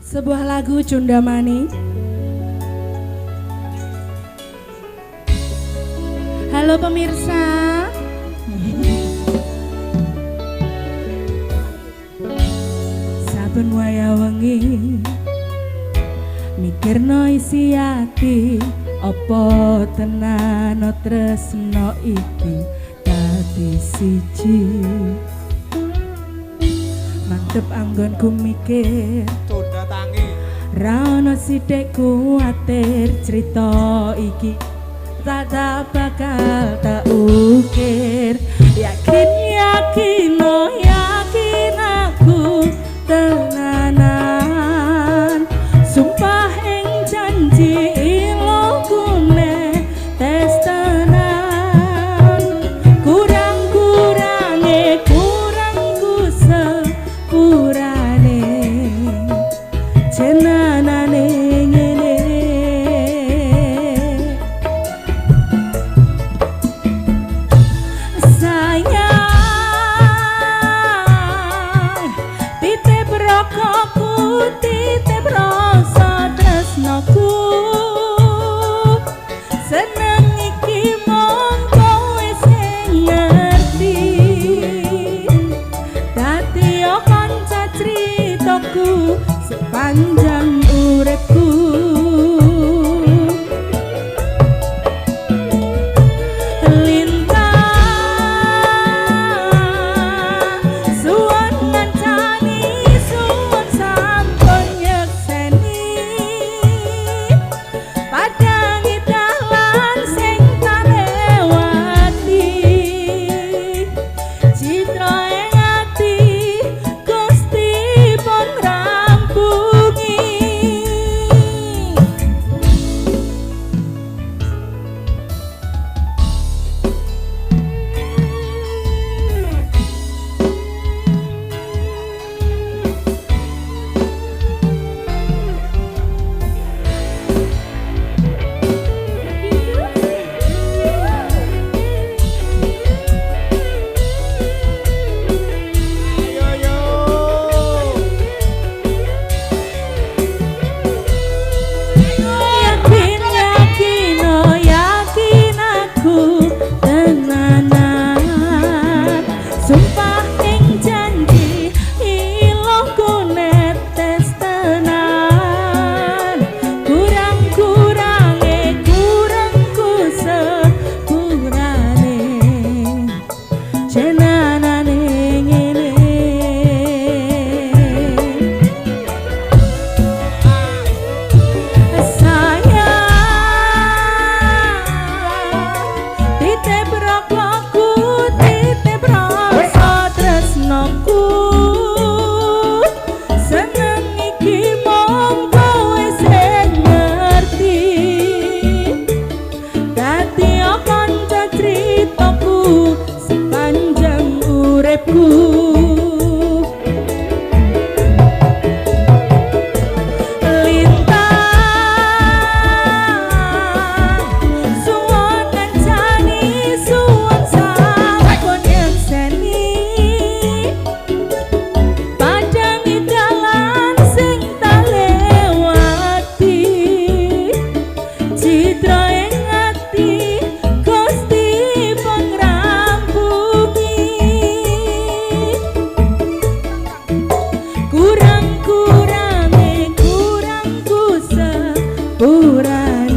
Sebuah lagu Cundamani. Halo pemirsa. Saben waya wengi mikirno isi ati, apa tenan tresno iki dadi siji. Mantep anggonku mikir tunda tangi ra ono sithik kuwatir, crita iki tak bakal tak ukir. Yakin aku tenanan, sumpah ing janji ilokune tes tenan. Kurang-kurange kurangku sepurane, jenanane ngene. Sayang titip rokokku, titip rasa tresnoku, seneng iki mung kowe sing ngerti. Dadi kanca critaku sepanjang uripku. Kurang-kurange kurangku sepurane.